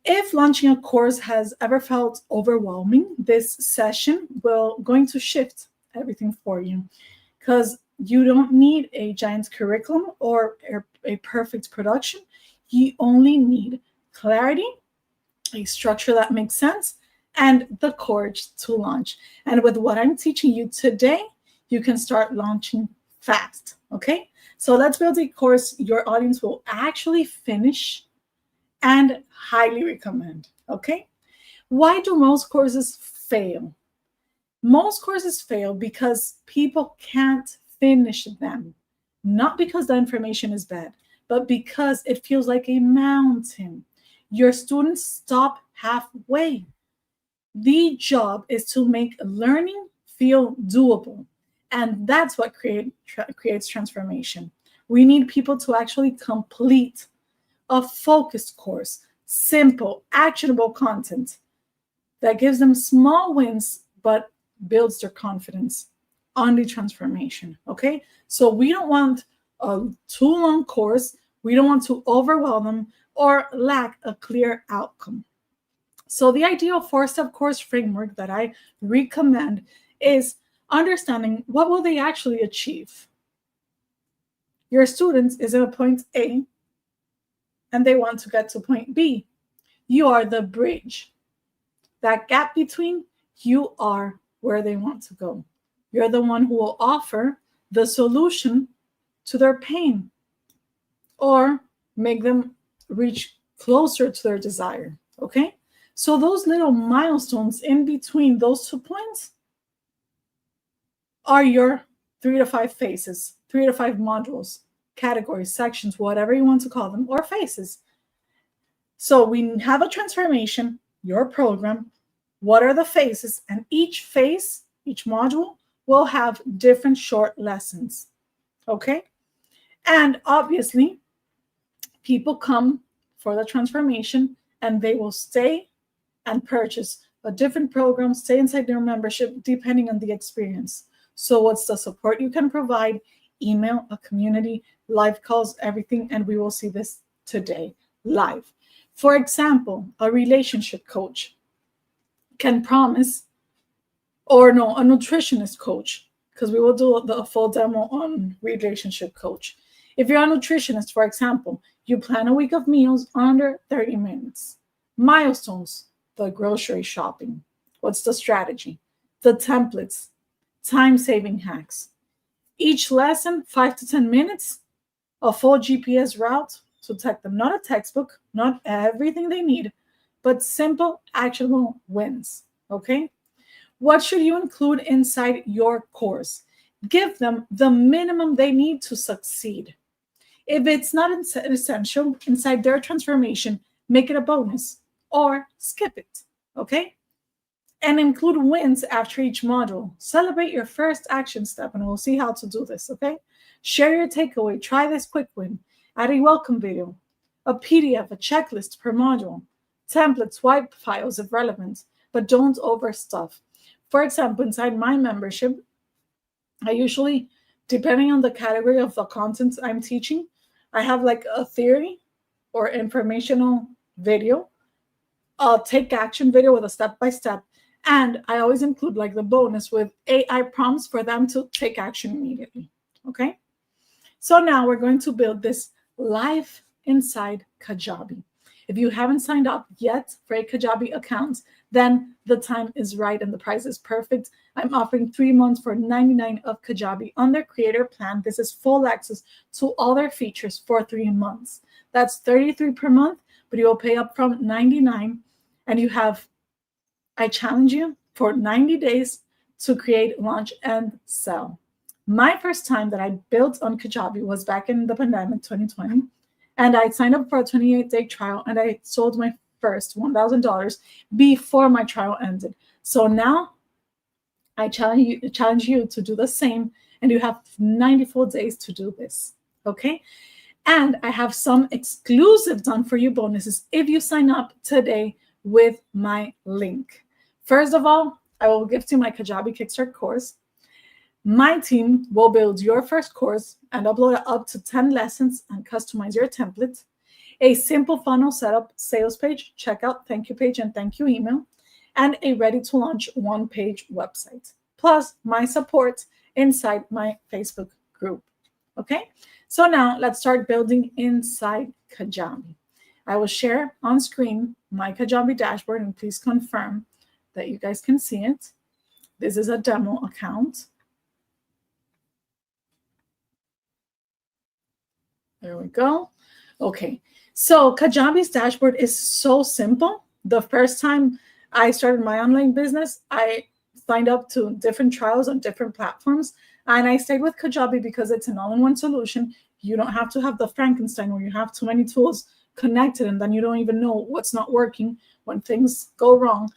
If launching a course has ever felt overwhelming, this session will going to shift everything for you, because you don't need a giant curriculum or a perfect production. You only need clarity, a structure that makes sense, and the courage to launch. And with what I'm teaching you today, you can start launching fast. Okay, so let's build a course your audience will actually finish and highly recommend. Okay, why do most courses fail? Most courses fail because people can't finish them, not because the information is bad, but because it feels like a mountain. Your students stop halfway. The job is to make learning feel doable, and that's what creates transformation. We need people to actually complete a focused course, simple, actionable content that gives them small wins but builds their confidence on the transformation. Okay, so we don't want a too long course. We don't want to overwhelm them or lack a clear outcome. So the ideal four-step course framework that I recommend is understanding what will they actually achieve. Your students is at a point A and they want to get to point B. You are the bridge. That gap between, you are where they want to go. You're the one who will offer the solution to their pain or make them reach closer to their desire. Okay? So those little milestones in between those 2 points are your 3 to 5 phases, 3 to 5 modules, categories, sections, whatever you want to call them, or phases. So we have a transformation, your program. What are the phases? And each phase, each module will have different short lessons. Okay? And obviously, people come for the transformation and they will stay and purchase a different program, stay inside their membership, depending on the experience. So what's the support you can provide? Email, a community, live calls, everything. And we will see this today live. For example, a relationship coach can promise, or no, a nutritionist coach, because we will do the full demo on relationship coach. If you're a nutritionist, for example, you plan a week of meals under 30 minutes. Milestones, the grocery shopping. What's the strategy? The templates, time-saving hacks. Each lesson, 5 to 10 minutes, a full GPS route to take them, not a textbook, not everything they need, but simple, actionable wins. Okay? What should you include inside your course? Give them the minimum they need to succeed. If it's not essential inside their transformation, make it a bonus or skip it. Okay? And include wins after each module. Celebrate your first action step, and we'll see how to do this. Okay? Share your takeaway. Try this quick win. Add a welcome video, a PDF, a checklist per module, templates, wipe files if relevant, but don't overstuff. For example, inside my membership, I usually, depending on the category of the content I'm teaching, I have like a theory or informational video, a take action video with a step-by-step, and I always include like the bonus with AI prompts for them to take action immediately. Okay? So now we're going to build this live inside Kajabi. If you haven't signed up yet for a Kajabi account, then the time is right and the price is perfect. I'm offering 3 months for $99 of Kajabi on their creator plan. This is full access to all their features for 3 months. That's $33 per month, but you will pay up from $99, and you have, I challenge you for 90 days to create, launch, and sell. My first time that I built on Kajabi was back in the pandemic 2020. And I signed up for a 28-day trial, and I sold my first $1,000 before my trial ended. So now I challenge you to do the same, and you have 90 full days to do this. Okay? And I have some exclusive done for you bonuses if you sign up today with my link. First of all, I will gift you my Kajabi Kickstart course. My team will build your first course and upload up to 10 lessons and customize your template. a simple funnel setup, sales page, checkout, thank you page, and thank you email, and a ready to launch one-page website, plus my support inside my Facebook group. Okay, so now let's start building inside Kajabi. I will share on screen my Kajabi dashboard, and please confirm that you guys can see it. This is a demo account. There we go. Okay, so Kajabi's dashboard is so simple. The first time I started my online business, I signed up to different trials on different platforms, and I stayed with Kajabi because it's an all-in-one solution. You don't have to have the Frankenstein where you have too many tools connected and then you don't even know what's not working when things go wrong.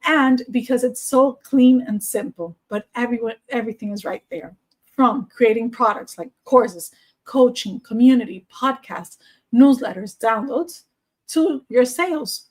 And because it's so clean and simple, but everything is right there, from creating products like courses, coaching, community, podcasts, newsletters, downloads, to your sales,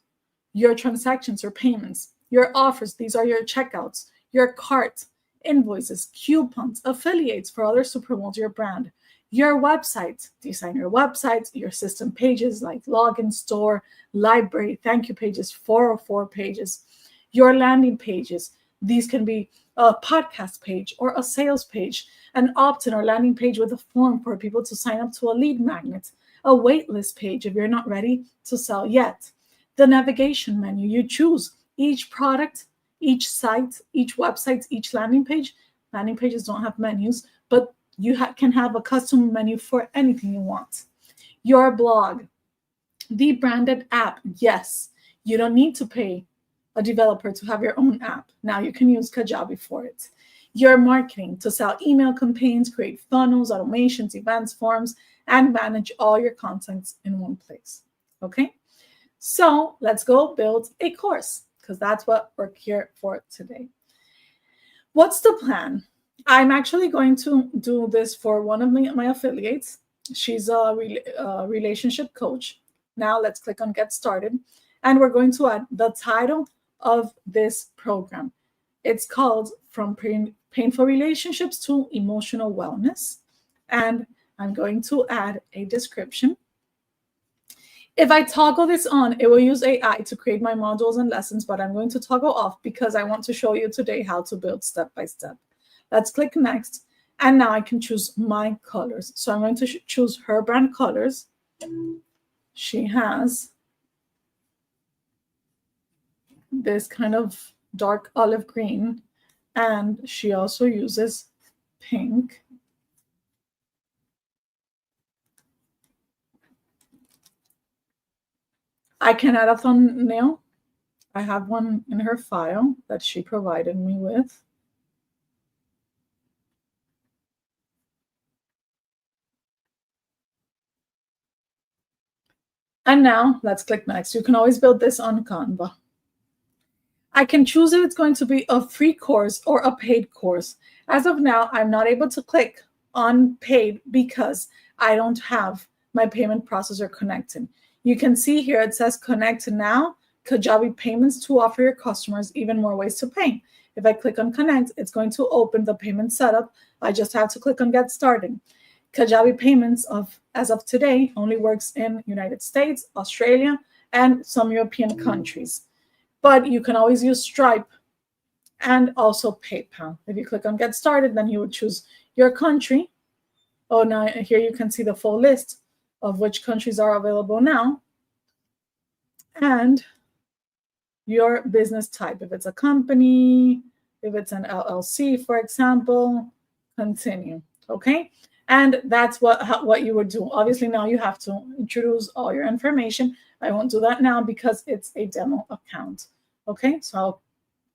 your transactions or payments, your offers. These are your checkouts, your cart, invoices, coupons, affiliates for others to promote your brand, your website, design your websites, your system pages like login, store, library, thank you pages, 404 pages, your landing pages. These can be a podcast page or a sales page, an opt-in or landing page with a form for people to sign up to a lead magnet, a waitlist page if you're not ready to sell yet, the navigation menu. You choose each product, each site, each website, each landing page. Landing pages don't have menus, but you can have a custom menu for anything you want. Your blog, the branded app. Yes, you don't need to pay a developer to have your own app. Now you can use Kajabi for it. Your marketing, to sell email campaigns, create funnels, automations, events, forms, and manage all your contents in one place. Okay, so let's go build a course, because that's what we're here for today. What's the plan? I'm actually going to do this for one of my affiliates. She's a relationship coach. Now let's click on Get Started. And we're going to add the title of this program. It's called From Painful Relationships to Emotional Wellness. And I'm going to add a description. If I toggle this on, it will use AI to create my modules and lessons, but I'm going to toggle off because I want to show you today how to build step by step. Let's click next. And now I can choose my colors. So I'm going to choose her brand colors. She has this kind of dark olive green, and she also uses pink. I can add a thumbnail. I have one in her file that she provided me with. And now let's click next. You can always build this on Canva. I can choose if it's going to be a free course or a paid course. As of now, I'm not able to click on paid because I don't have my payment processor connected. You can see here it says connect now, Kajabi payments to offer your customers even more ways to pay. If I click on connect, it's going to open the payment setup. I just have to click on get started. Kajabi payments as of today only works in United States, Australia, and some European countries. But you can always use Stripe and also PayPal. If you click on get started, then you would choose your country. Oh, now here you can see the full list of which countries are available now. And your business type, if it's a company, if it's an LLC, for example, continue. Okay. And that's what you would do. Obviously, now you have to introduce all your information. I won't do that now because it's a demo account. Okay, so I'll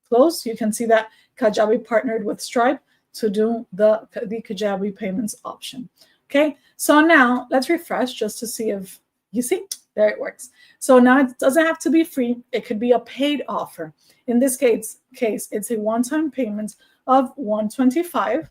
close. You can see that Kajabi partnered with Stripe to do the Kajabi payments option. Okay, so now let's refresh just to see if you see, there it works. So now it doesn't have to be free. It could be a paid offer. In this case, it's a one-time payment of $125.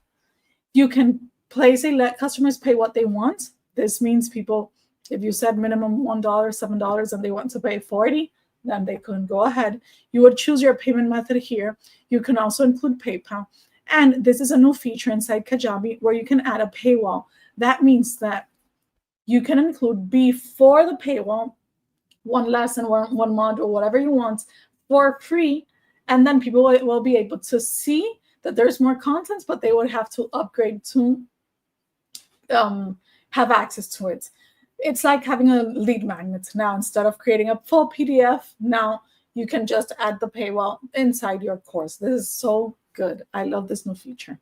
You can place let customers pay what they want. This means people, if you said minimum $1, $7, and they want to pay $40, then they can go ahead. You would choose your payment method here. You can also include PayPal. And this is a new feature inside Kajabi where you can add a paywall. That means that you can include before the paywall one lesson, one module, whatever you want, for free. And then people will be able to see that there's more content, but they would have to upgrade to have access to it. It's like having a lead magnet now. Instead of creating a full PDF, now you can just add the paywall inside your course. This is so good. I love this new feature.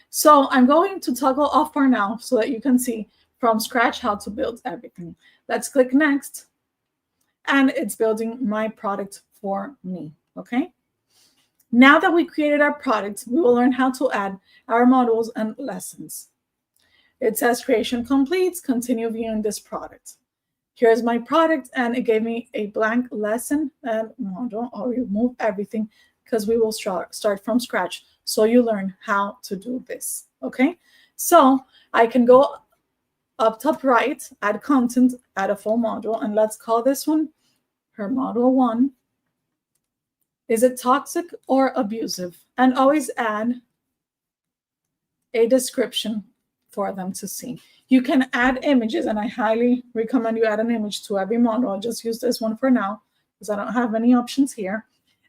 So I'm going to toggle off for now so that you can see from scratch how to build everything. Let's click next. And it's building my product for me, okay? Now that we created our product, we will learn how to add our modules and lessons. It says creation complete, continue viewing this product. Here's my product, and it gave me a blank lesson and module. I'll remove everything because we will start from scratch. So you learn how to do this, okay? So I can go up top right, add content, add a full module, and let's call this one her module 1. Is it toxic or abusive? And always add a description for them to see. You can add images, and I highly recommend you add an image to every module. I'll just use this one for now because I don't have any options here.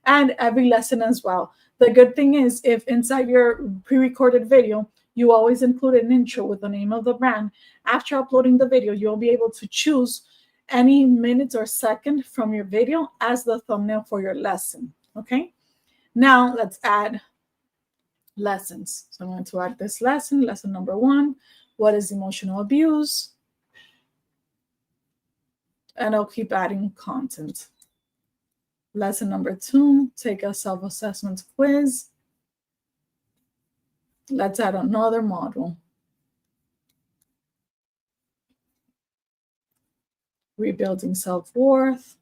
And every lesson as well. The good thing is, if inside your pre-recorded video, you always include an intro with the name of the brand, after uploading the video, you'll be able to choose any minutes or second from your video as the thumbnail for your lesson, okay? Now let's add lessons. So I'm going to add this lesson number 1. What is emotional abuse? And I'll keep adding content. Lesson number 2, take a self-assessment quiz. Let's add another module. Rebuilding self-worth.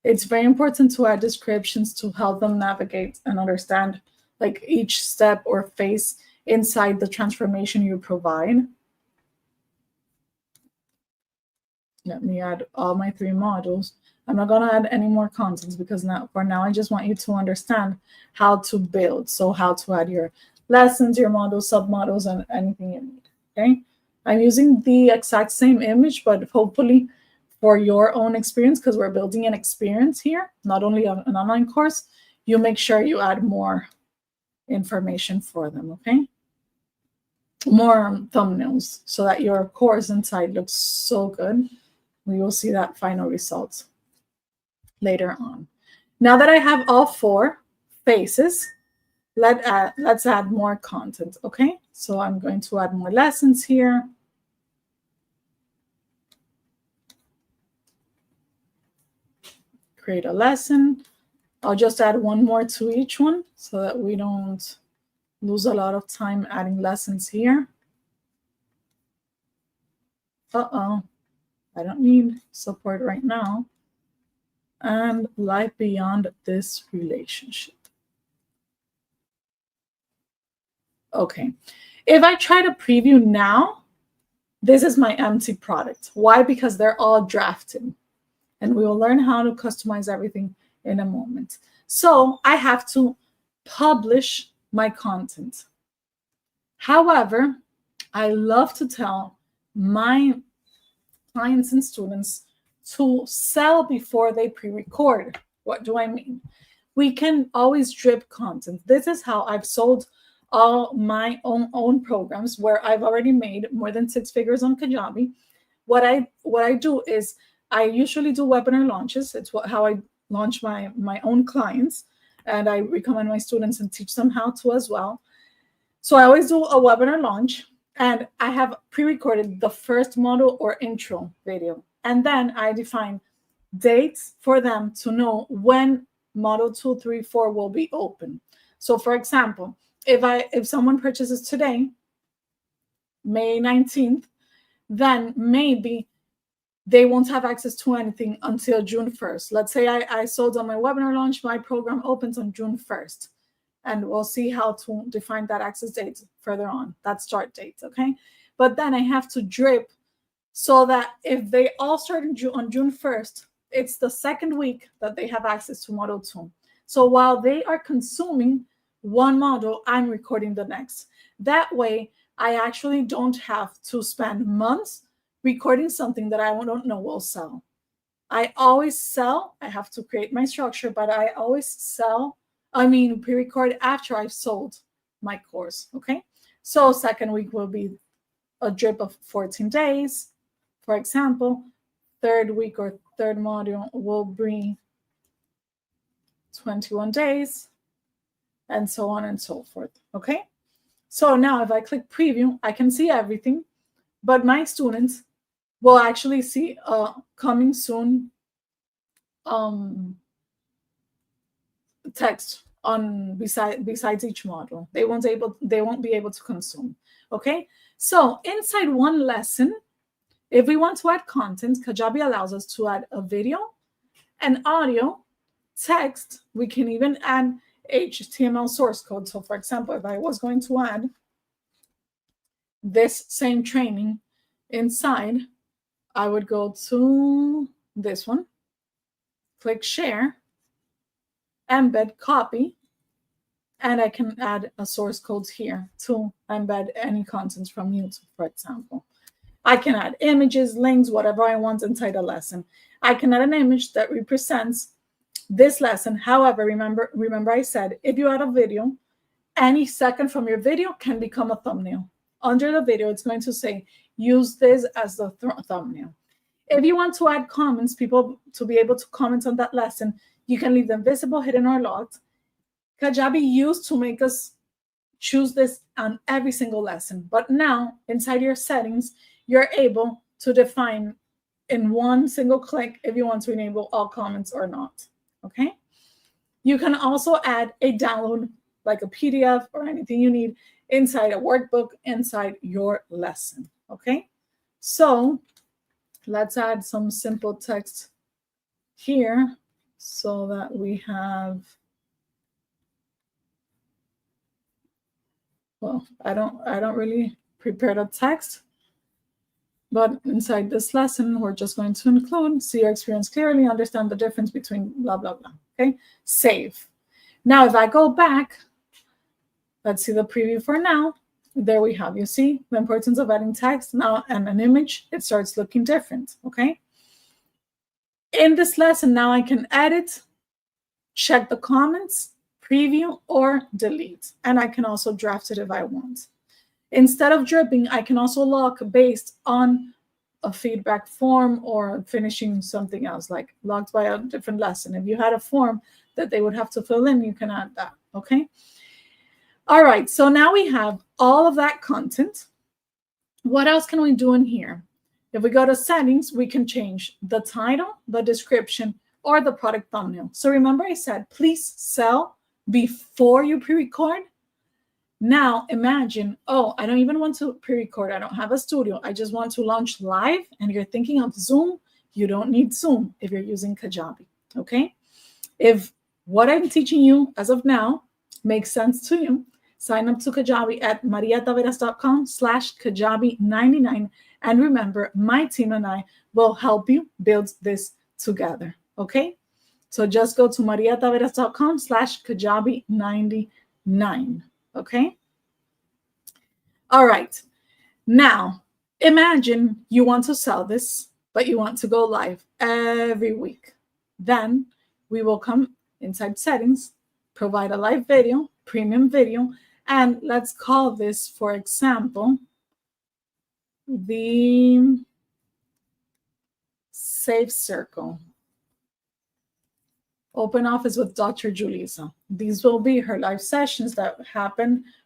It's very important to add descriptions to help them navigate and understand like each step or phase inside the transformation you provide. Let me add all my 3 modules. I'm not going to add any more contents because for now, I just want you to understand how to build. So how to add your lessons, your modules, sub-modules, and anything you need, okay? I'm using the exact same image, but hopefully for your own experience, because we're building an experience here, not only an online course, you make sure you add more information for them, okay? More thumbnails so that your course inside looks so good. We will see that final result later on. Now that I have all 4 faces, let's add more content, okay? So I'm going to add more lessons here. Create a lesson. I'll just add 1 more to each one so that we don't lose a lot of time adding lessons here. I don't need support right now. And life beyond this relationship. Okay. If I try to preview now, this is my empty product. Why? Because they're all drafted. And we will learn how to customize everything in a moment. So I have to publish my content. However, I love to tell my clients and students to sell before they pre-record. What do I mean? We can always drip content. This is how I've sold all my own programs where I've already made more than 6 figures on Kajabi. What I do is I usually do webinar launches. It's how I launch my own clients, and I recommend my students and teach them how to as well. So I always do a webinar launch, and I have pre-recorded the first module or intro video. And then I define dates for them to know when module 2, 3, 4 will be open. So for example, if someone purchases today, May 19th, then maybe they won't have access to anything until June 1st. Let's say I sold on my webinar launch, my program opens on June 1st. And we'll see how to define that access date further on, that start date, okay? But then I have to drip so that if they all start on June 1st, it's the second week that they have access to module 2. So while they are consuming one module, I'm recording the next. That way, I actually don't have to spend months recording something that I don't know will sell. I always sell. I have to create my structure, but I always pre-record after I've sold my course. Okay. So second week will be a drip of 14 days, for example. Third week or third module will bring 21 days, and so on and so forth. Okay. So now if I click preview, I can see everything, but my students will actually see coming soon text on besides each module. They won't be able to consume. Okay. So inside one lesson, if we want to add content, Kajabi allows us to add a video, an audio, text. We can even add HTML source code. So for example, if I was going to add this same training inside, I would go to this one, click share, embed, copy, and I can add a source code here to embed any contents from YouTube, for example. I can add images, links, whatever I want inside a lesson. I can add an image that represents this lesson. However, remember I said, if you add a video, any second from your video can become a thumbnail. Under the video, it's going to say, use this as the thumbnail. If you want to add comments, people to be able to comment on that lesson, you can leave them visible, hidden, or locked. Kajabi used to make us choose this on every single lesson. But now, inside your settings, you're able to define in one single click if you want to enable all comments or not. Okay? You can also add a download, like a PDF or anything you need, inside a workbook, inside your lesson. Okay? So let's add some simple text here so that we have, well, I don't really prepare the text, but inside this lesson, we're just going to include, see your experience clearly, understand the difference between blah, blah, blah. Okay, save. Now, if I go back, let's see the preview for now. There we have, you see the importance of adding text now and an image. It starts looking different, okay? In this lesson, now I can edit, check the comments, preview, or delete. And I can also draft it if I want. Instead of dripping, I can also log based on a feedback form or finishing something else, like logged by a different lesson. If you had a form that they would have to fill in, you can add that, okay? All right, so now we have all of that content. What else can we do in here? If we go to settings, we can change the title, the description, or the product thumbnail. So remember I said, please sell before you pre-record. Now imagine, oh, I don't even want to pre-record. I don't have a studio. I just want to launch live, and you're thinking of Zoom. You don't need Zoom if you're using Kajabi, okay? If what I'm teaching you as of now makes sense to you, sign up to Kajabi at mariataveras.com/Kajabi99. And remember, my team and I will help you build this together, okay? So just go to mariataveras.com/Kajabi99, okay? All right. Now, imagine you want to sell this, but you want to go live every week. Then we will come inside settings, provide a live video, premium video, and let's call this, for example, the Safe Circle. Open Office with Dr. Julissa. These will be her live sessions that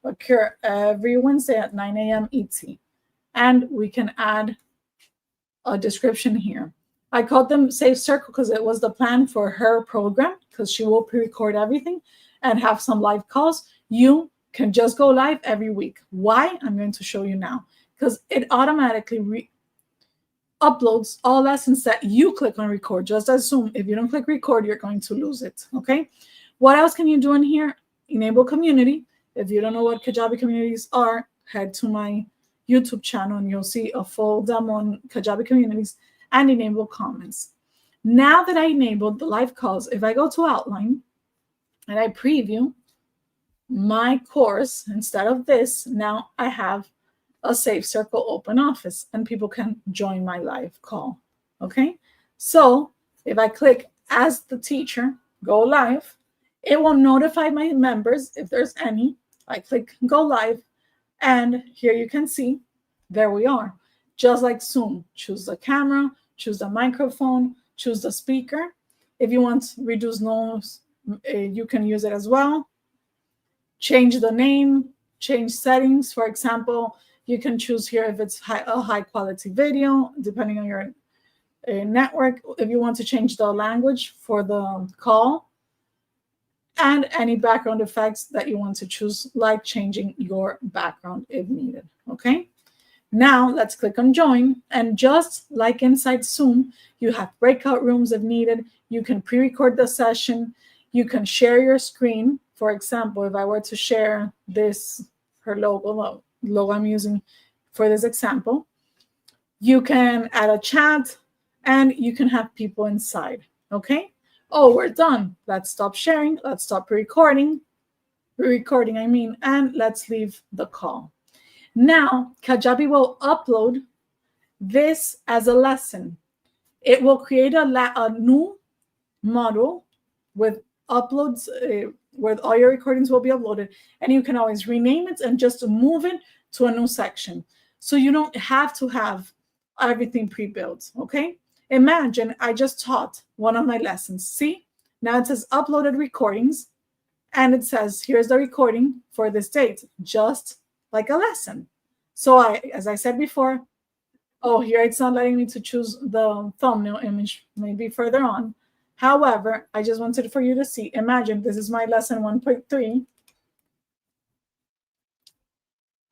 occur every Wednesday at 9 a.m. ET. And we can add a description here. I called them Safe Circle because it was the plan for her program, because she will pre-record everything and have some live calls. You can just go live every week. Why? I'm going to show you now. Because it automatically uploads all lessons that you click on record, just as Zoom. If you don't click record, you're going to lose it, okay? What else can you do in here? Enable community. If you don't know what Kajabi communities are, head to my YouTube channel and you'll see a full demo on Kajabi communities, and enable comments. Now that I enabled the live calls, if I go to outline and I preview my course, instead of this, now I have a Safe Circle open office, and people can join my live call. Okay, so if I click as the teacher, go live, it will notify my members if there's any. I click go live, and here you can see, there we are. Just like Zoom, choose the camera, choose the microphone, choose the speaker. If you want reduce noise, you can use it as well. Change the name, change settings. For example, you can choose here if it's a high quality video, depending on your network. If you want to change the language for the call, and any background effects that you want to choose, like changing your background if needed. Okay. Now let's click on join, and just like inside Zoom, you have breakout rooms if needed. You can pre-record the session. You can share your screen. For example, if I were to share this, her logo I'm using for this example, you can add a chat and you can have people inside. Okay. Oh, we're done. Let's stop sharing. Let's stop recording. And let's leave the call. Now, Kajabi will upload this as a lesson. It will create a new module with uploads, where all your recordings will be uploaded, and you can always rename it and just move it to a new section. So you don't have to have everything pre-built, okay? Imagine I just taught one of my lessons. See, now it says uploaded recordings, and it says, here's the recording for this date, just like a lesson. So as I said before, oh, here it's not letting me to choose the thumbnail image, maybe further on. However, I just wanted for you to see, imagine this is my lesson 1.3.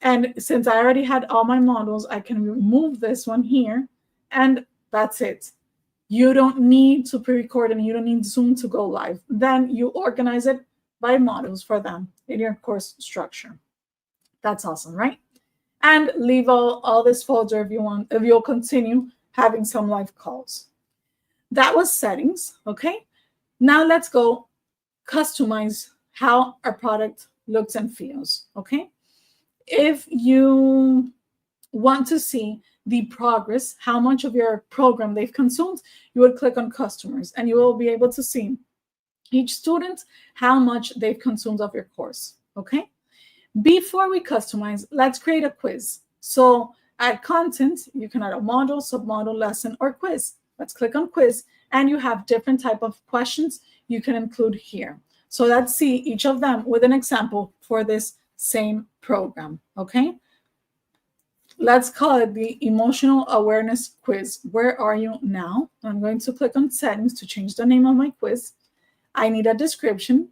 And since I already had all my models, I can remove this one here, and that's it. You don't need to pre-record and you don't need Zoom to go live. Then you organize it by models for them in your course structure. That's awesome, right? And leave all this folder if you want, if you'll continue having some live calls. That was settings, okay? Now let's go customize how our product looks and feels, okay? If you want to see the progress, how much of your program they've consumed, you would click on customers and you will be able to see each student, how much they've consumed of your course, okay? Before we customize, let's create a quiz. So add content, you can add a model, submodel, lesson, or quiz. Let's click on quiz, and you have different type of questions you can include here. So let's see each of them with an example for this same program, okay? Let's call it the emotional awareness quiz. Where are you now? I'm going to click on settings to change the name of my quiz. I need a description.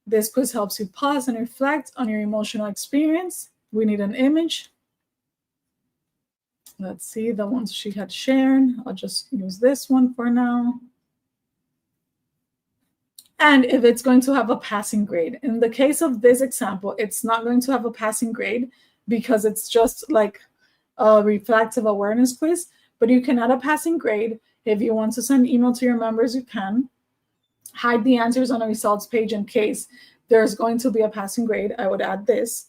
This quiz helps you pause and reflect on your emotional experience. We need an image. Let's see the ones she had shared. I'll just use this one for now. And if it's going to have a passing grade. In the case of this example, it's not going to have a passing grade because it's just like a reflective awareness quiz, but you can add a passing grade. If you want to send email to your members, you can. Hide the answers on a results page in case there's going to be a passing grade. I would add this.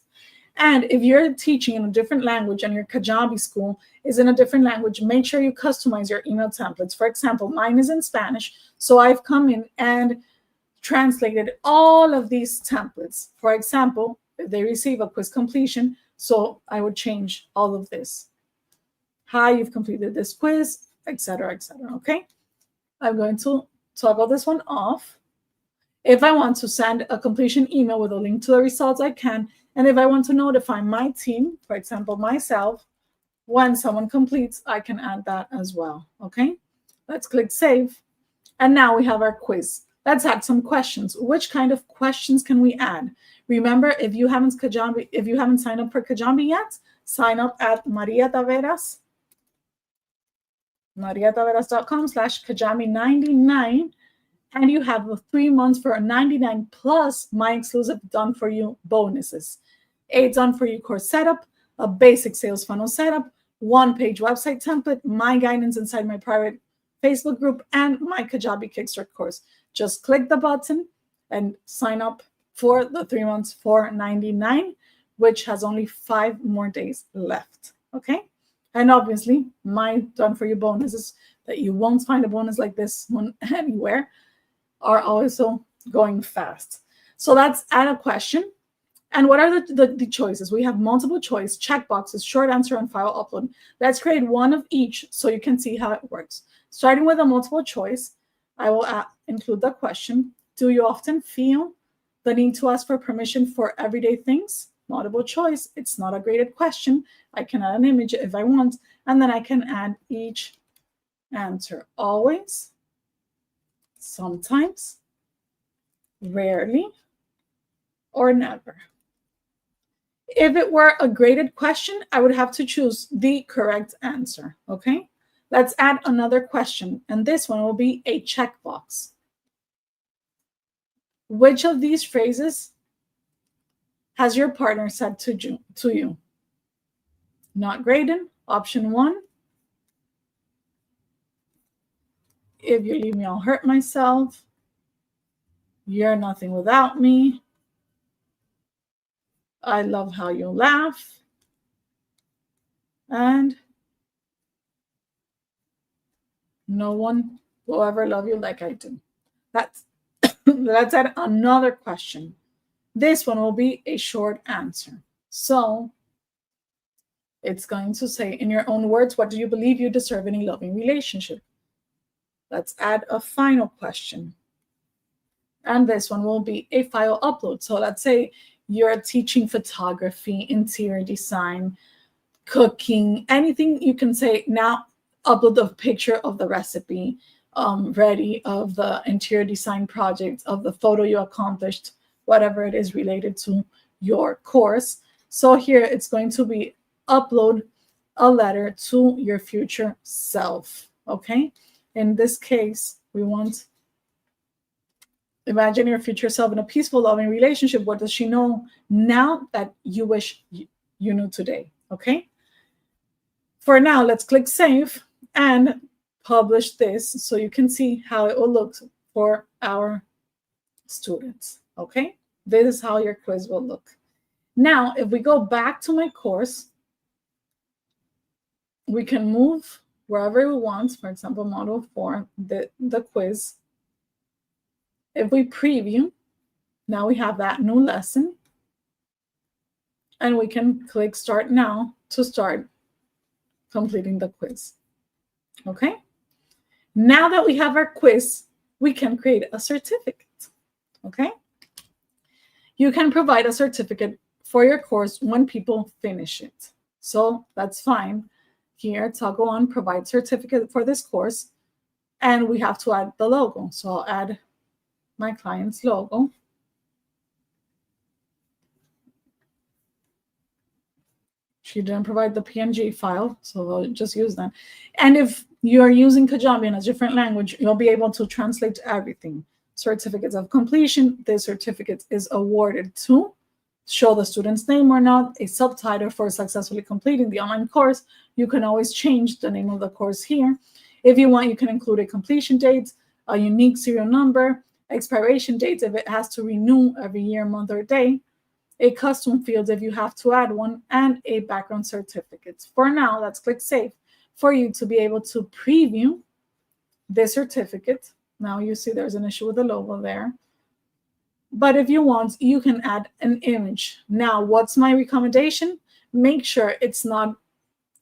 And if you're teaching in a different language and your Kajabi school is in a different language, make sure you customize your email templates. For example, mine is in Spanish, so I've come in and translated all of these templates. For example, if they receive a quiz completion, so I would change all of this. Hi, you've completed this quiz, etc., okay? I'm going to toggle this one off. If I want to send a completion email with a link to the results, I can. And if I want to notify my team, for example, myself, when someone completes, I can add that as well, okay? Let's click save. And now we have our quiz. Let's add some questions. Which kind of questions can we add? Remember, if you haven't signed up for Kajabi yet, sign up at mariataveras.com/Kajabi99, and you have 3 months for a 99 plus my exclusive done for you bonuses. A done for you course setup, a basic sales funnel setup, 1-page website template, my guidance inside my private Facebook group, and my Kajabi Kickstart course. Just click the button and sign up for the 3 months for $99 which has only 5 more days left. Okay. And obviously, my done for you bonuses that you won't find a bonus like this one anywhere are also going fast. So that's add a question. And what are the choices? We have multiple choice, checkboxes, short answer, and file upload. Let's create one of each so you can see how it works. Starting with a multiple choice, I will include the question. Do you often feel the need to ask for permission for everyday things? Multiple choice. It's not a graded question. I can add an image if I want, and then I can add each answer. Always, sometimes, rarely, or never. If it were a graded question, I would have to choose the correct answer, okay? Let's add another question, and this one will be a checkbox. Which of these phrases has your partner said to you? Not graded, option 1. If you leave me, I'll hurt myself. You're nothing without me. I love how you laugh. And no one will ever love you like I do. Let's add another question. This one will be a short answer. So it's going to say, in your own words, what do you believe you deserve in a loving relationship? Let's add a final question. And this one will be a file upload. So let's say you're teaching photography, interior design, cooking, anything you can say. Now upload the picture of the recipe ready, of the interior design project, of the photo you accomplished, whatever it is related to your course. So here it's going to be upload a letter to your future self. Okay. In this case, we want, imagine your future self in a peaceful, loving relationship. What does she know now that you wish you knew today? Okay. For now, let's click save and publish this so you can see how it will look for our students. Okay. This is how your quiz will look. Now, if we go back to my course, we can move wherever we want. For example, model 4, the quiz. If we preview, now we have that new lesson. And we can click start now to start completing the quiz. Okay. Now that we have our quiz, we can create a certificate. Okay. You can provide a certificate for your course when people finish it. So that's fine. Here, toggle on provide certificate for this course. And we have to add the logo. So I'll add my client's logo. She didn't provide the PNG file, so we'll just use that. And if you're using Kajabi in a different language, you'll be able to translate everything. Certificates of completion, this certificate is awarded to show the student's name or not, a subtitle for successfully completing the online course. You can always change the name of the course here. If you want, you can include a completion date, a unique serial number, expiration dates if it has to renew every year, month, or day, a custom field if you have to add one, and a background certificate. For now, let's click save for you to be able to preview the certificate. Now you see there's an issue with the logo there. But if you want, you can add an image. Now, what's my recommendation? Make sure it's not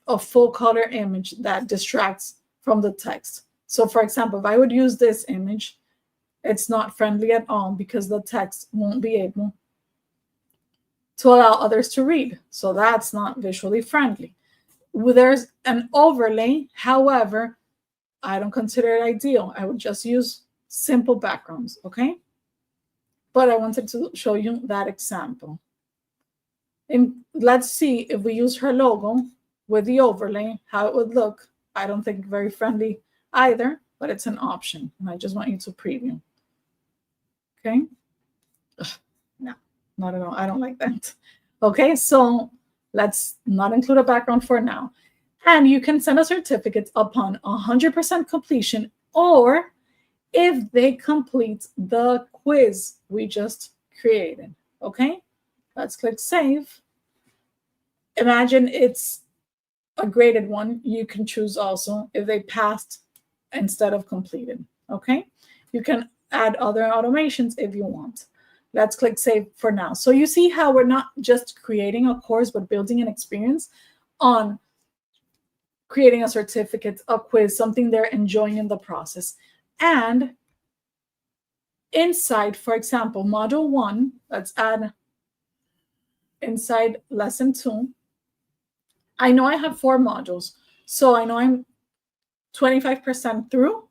a full color image that distracts from the text. So for example, if I would use this image, it's not friendly at all because the text won't be able to allow others to read. So that's not visually friendly. There's an overlay. However, I don't consider it ideal. I would just use simple backgrounds, okay? But I wanted to show you that example. And let's see if we use her logo with the overlay, how it would look. I don't think very friendly either, but it's an option. And I just want you to preview. Okay? Ugh, no, not at all. I don't like that. Okay, so let's not include a background for now. And you can send a certificate upon 100% completion, or if they complete the quiz we just created. Okay, let's click save. Imagine it's a graded one. You can choose also if they passed instead of completed. Okay, you can add other automations if you want. Let's click save for now. So you see how we're not just creating a course, but building an experience on creating a certificate, a quiz, something they're enjoying in the process. And inside, for example, module 1, let's add inside lesson 2. I know I have 4 modules, so I know I'm 25% through.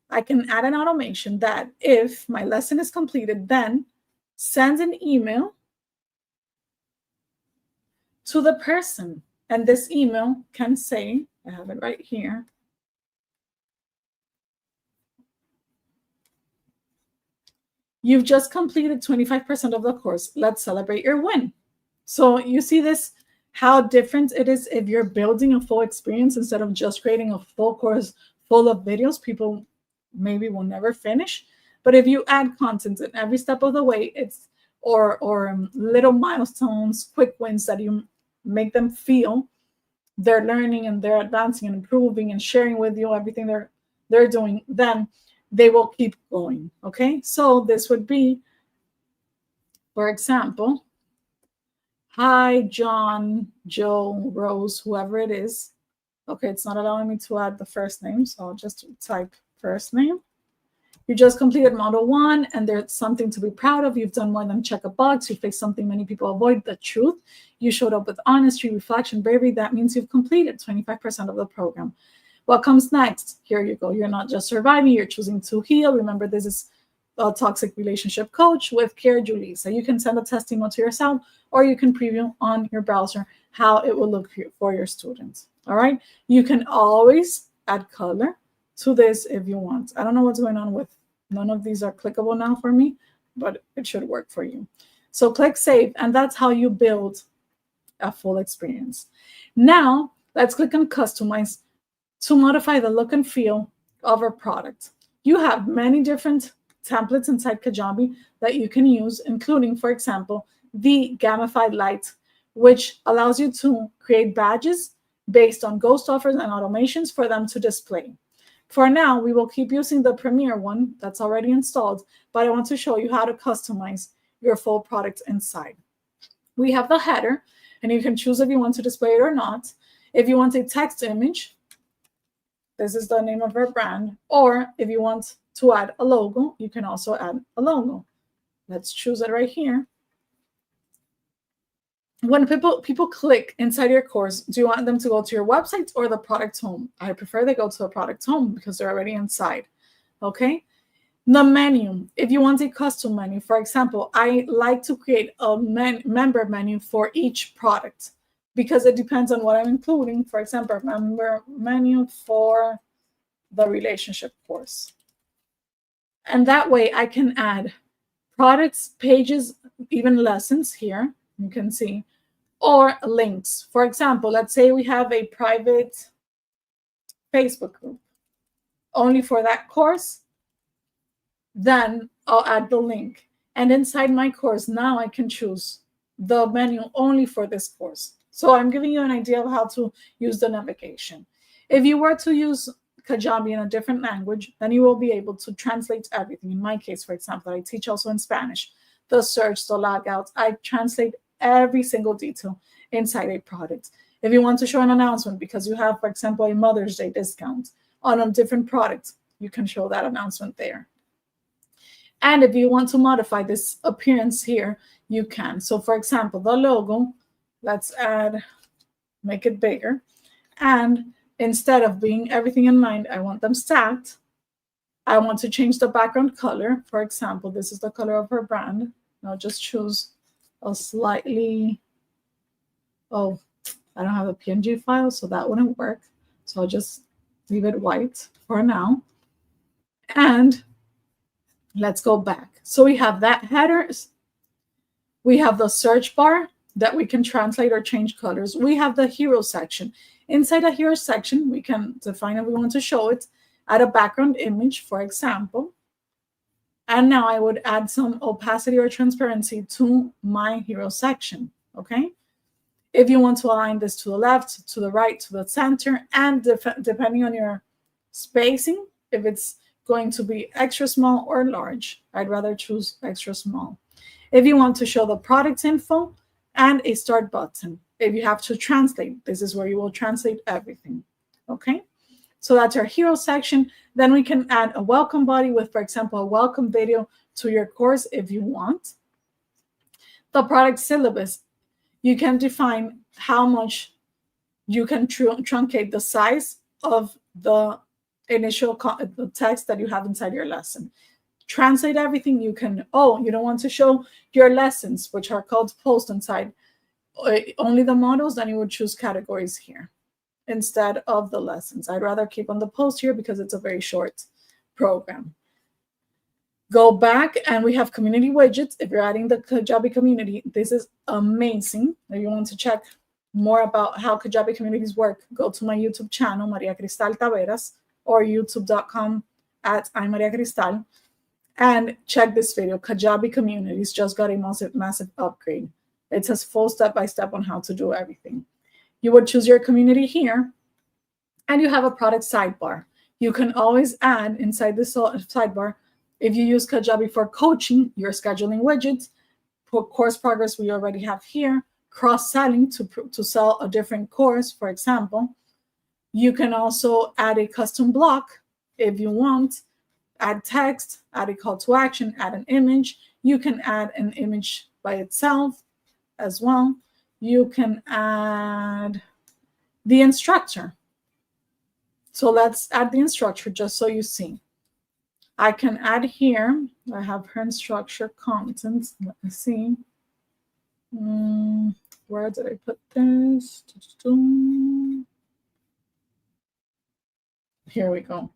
I can add an automation that if my lesson is completed, then sends an email to the person. And this email can say, I have it right here, you've just completed 25% of the course. Let's celebrate your win. So you see this, how different it is if you're building a full experience instead of just creating a full course full of videos people maybe will never finish. But if you add content in every step of the way, it's or little milestones, quick wins that you make them feel they're learning and they're advancing and improving and sharing with you everything they're doing, then they will keep going. Okay, so this would be, for example, hi John, Joe, Rose, whoever it is. Okay, it's not allowing me to add the first name, so I'll just type first name. You just completed model 1 and there's something to be proud of. You've done more than check a box. You faced something many people avoid, the truth. You showed up with honesty, reflection, bravery. That means you've completed 25% of the program. What comes next? Here you go. You're not just surviving, you're choosing to heal. Remember, this is a toxic relationship coach with Care Julie. So you can send a test email to yourself, or you can preview on your browser how it will look for your students. All right. You can always add color to this if you want. I don't know what's going on with none of these are clickable now for me, but it should work for you. So click save, and that's how you build a full experience. Now let's click on customize to modify the look and feel of our product. You have many different templates inside Kajabi that you can use, including, for example, the gamified light, which allows you to create badges based on ghost offers and automations for them to display. For now, we will keep using the Premiere one that's already installed, but I want to show you how to customize your full product inside. We have the header, and you can choose if you want to display it or not. If you want a text image, this is the name of our brand, or if you want to add a logo, you can also add a logo. Let's choose it right here. When people click inside your course, do you want them to go to your website or the product home? I prefer they go to the product home because they're already inside. Okay. The menu, if you want a custom menu, for example, I like to create a member menu for each product because it depends on what I'm including. For example, a member menu for the relationship course. And that way I can add products, pages, even lessons here, you can see, or links. For example, let's say we have a private Facebook group only for that course, then I'll add the link. And inside my course, now I can choose the menu only for this course. So I'm giving you an idea of how to use the navigation. If you were to use Kajabi in a different language, then you will be able to translate everything. In my case, for example, I teach also in Spanish. The search, the logouts, I translate every single detail inside a product. If you want to show an announcement because you have, for example, a Mother's Day discount on a different product, you can show that announcement there. And if you want to modify this appearance here, you can. So for example, the logo, let's make it bigger. And instead of being everything in line, I want them stacked. I want to change the background color. For example, this is the color of her brand. I'll just choose a slightly, oh, I don't have a PNG file, so that wouldn't work. So I'll just leave it white for now. And let's go back. So we have that headers. We have the search bar that we can translate or change colors. We have the hero section. Inside the hero section, we can define if we want to show it, add a background image, for example. And now I would add some opacity or transparency to my hero section, okay? If you want to align this to the left, to the right, to the center, and depending on your spacing, if it's going to be extra small or large, I'd rather choose extra small. If you want to show the product info and a start button, if you have to translate, this is where you will translate everything. Okay, so that's our hero section. Then we can add a welcome body with, for example, a welcome video to your course if you want. The product syllabus, you can define how much you can truncate the size of the initial the text that you have inside your lesson. Translate everything. You can, you don't want to show your lessons, which are called posts inside, only the models, then you would choose categories here instead of the lessons. I'd rather keep on the post here because it's a very short program. Go back and we have community widgets. If you're adding the Kajabi community, this is amazing. If you want to check more about how Kajabi communities work, go to my YouTube channel, Maria Cristal Taveras, or youtube.com/I'm Maria Cristal, and check this video. Kajabi communities just got a massive upgrade. It says full step-by-step on how to do everything. You would choose your community here, and you have a product sidebar. You can always add inside this sidebar, if you use Kajabi for coaching, your scheduling widgets, course progress we already have here, cross-selling to sell a different course, for example. You can also add a custom block if you want, add text, add a call to action, add an image. You can add an image by itself as well. You can add the instructor. So let's add the instructor just so you see. I can add here, I have her instructor content. Let me see. Where did I put this? Here we go.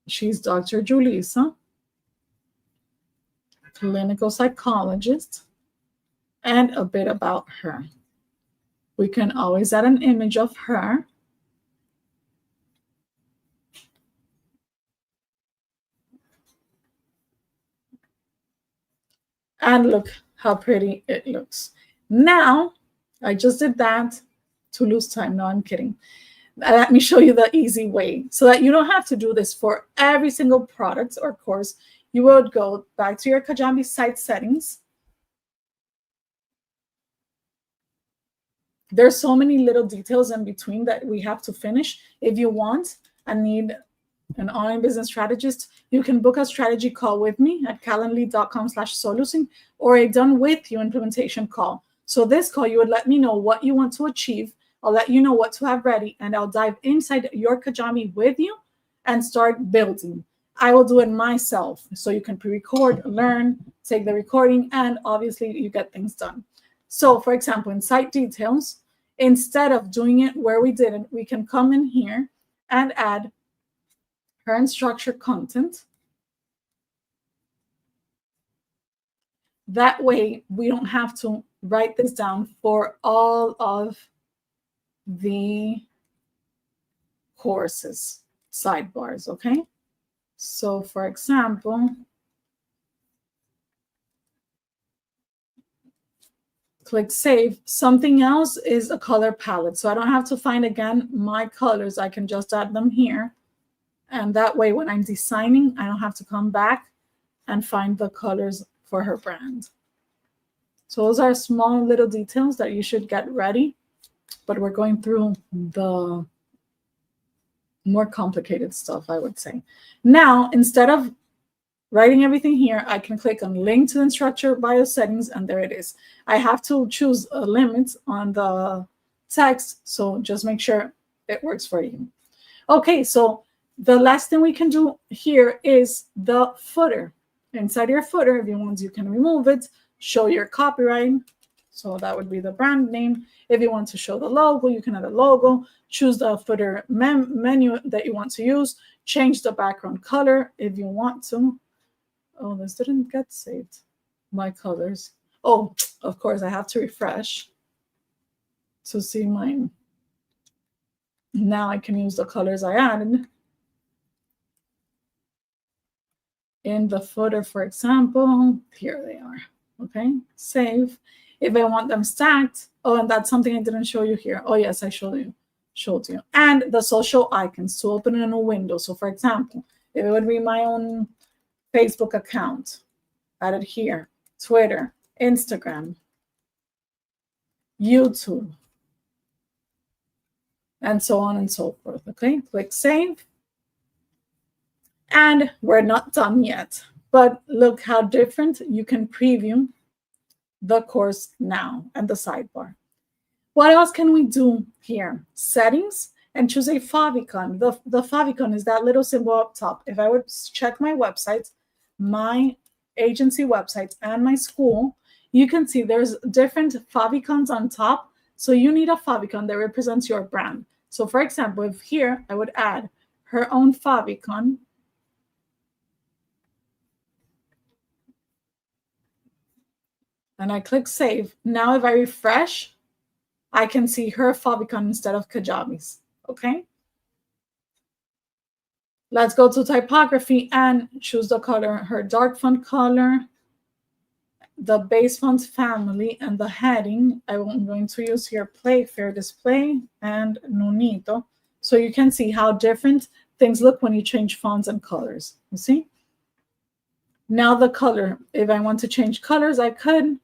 She's Dr. Julissa, clinical psychologist, and a bit about her. We can always add an image of her. And look how pretty it looks. Now, I just did that to lose time. No, I'm kidding. Let me show you the easy way so that you don't have to do this for every single product or course. You would go back to your Kajabi site settings. There's so many little details in between that we have to finish. If you want and need an online business strategist, you can book a strategy call with me at calendly.com/solution or a done with you implementation call. So this call, you would let me know what you want to achieve. I'll let you know what to have ready, and I'll dive inside your Kajabi with you and start building. I will do it myself. So you can pre-record, learn, take the recording, and obviously you get things done. So for example, in site details, instead of doing it where we did it, we can come in here and add her instructor content. That way, we don't have to write this down for all of the courses sidebars, okay? So for example, click save. Something else is a color palette. So I don't have to find again my colors. I can just add them here. And that way, when I'm designing, I don't have to come back and find the colors for her brand. So those are small little details that you should get ready, but we're going through the more complicated stuff, I would say. Now, instead of writing everything here, I can click on link to the instructor bio settings, and there it is. I have to choose a limit on the text, so just make sure it works for you. Okay, so the last thing we can do here is the footer. Inside your footer, if you want, you can remove it, show your copyright. So that would be the brand name. If you want to show the logo, you can add a logo, choose the footer menu that you want to use, change the background color if you want to. Oh, this didn't get saved. My colors. Oh, of course, I have to refresh to see mine. Now I can use the colors I added. In the footer, for example, here they are. Okay, save. If I want them stacked, oh, and that's something I didn't show you here. Oh, yes, I showed you. And the social icons to open a new window. So for example, if it would be my own Facebook account, add it here, Twitter, Instagram, YouTube, and so on and so forth. Okay, click save. And we're not done yet, but look how different you can preview the course now and the sidebar. What else can we do here? Settings, and choose a favicon. The favicon is that little symbol up top. If I would check my website, my agency website and my school, you can see there's different favicons on top. So you need a favicon that represents your brand. So for example, if here I would add her own favicon, and I click save. Now if I refresh, I can see her favicon instead of Kajabi's. Okay. Let's go to typography and choose the color, her dark font color, the base font family, and the heading. I'm going to use here Play Fair Display and Nunito. So you can see how different things look when you change fonts and colors. You see? Now the color. If I want to change colors, I could.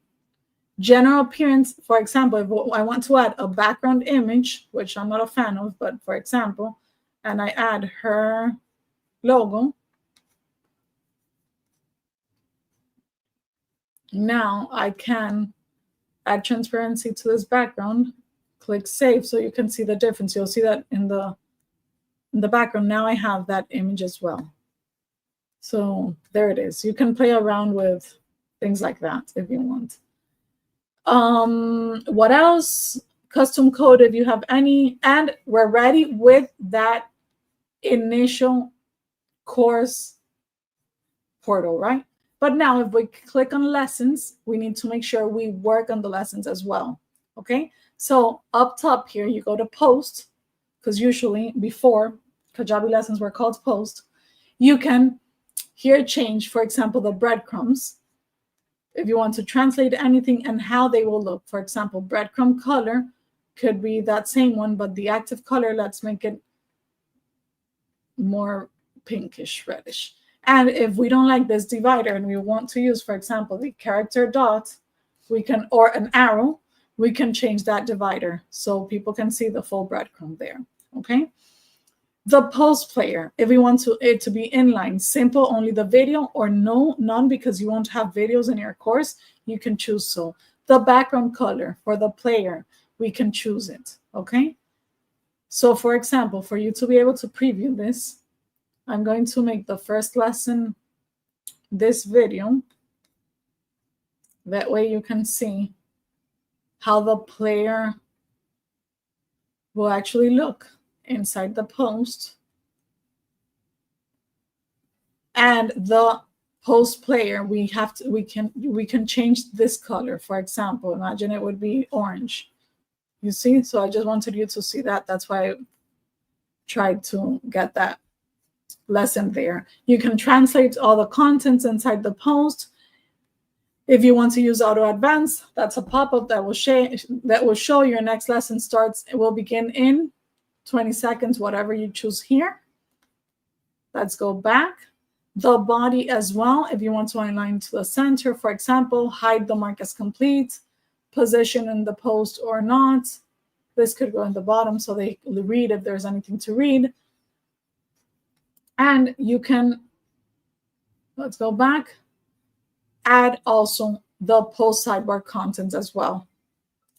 General appearance, for example, if I want to add a background image, which I'm not a fan of, but for example, and I add her logo, now I can add transparency to this background, click save so you can see the difference. You'll see that in the background. Now I have that image as well. So there it is. You can play around with things like that if you want. What else? Custom code if you have any, and we're ready with that initial course portal, right? But now if we click on lessons, we need to make sure we work on the lessons as well. Okay, so up top here you go to post, because usually before Kajabi lessons were called post. You can here change, for example, the breadcrumbs if you want to translate anything and how they will look. For example, breadcrumb color could be that same one, but the active color, let's make it more pinkish, reddish. And if we don't like this divider and we want to use, for example, the character dot, we can, or an arrow, we can change that divider so people can see the full breadcrumb there. Okay. The post player, if we want it to be inline, simple, only the video, or no, none, because you won't have videos in your course, you can choose so. The background color for the player, we can choose it, okay? So for example, for you to be able to preview this, I'm going to make the first lesson this video. That way you can see how the player will actually look inside the post. And the post player, we can change this color. For example, imagine it would be orange. You see? So I just wanted you to see that. That's why I tried to get that lesson there. You can translate all the contents inside the post. If you want to use auto advance, that's a pop-up that will show your next lesson starts. It will begin in 20 seconds, whatever you choose here. Let's go back. The body as well, if you want to align to the center, for example, hide the mark as complete, position in the post or not. This could go in the bottom so they read if there's anything to read. And you can, let's go back, add also the post sidebar contents as well,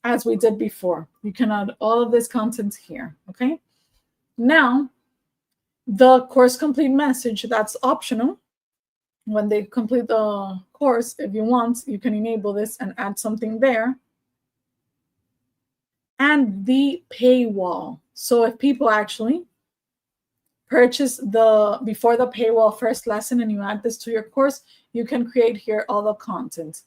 as we did before. You can add all of this content here, okay? Now, the course complete message, that's optional. When they complete the course, if you want, you can enable this and add something there. And the paywall. So if people actually purchase before the paywall first lesson and you add this to your course, you can create here all the content.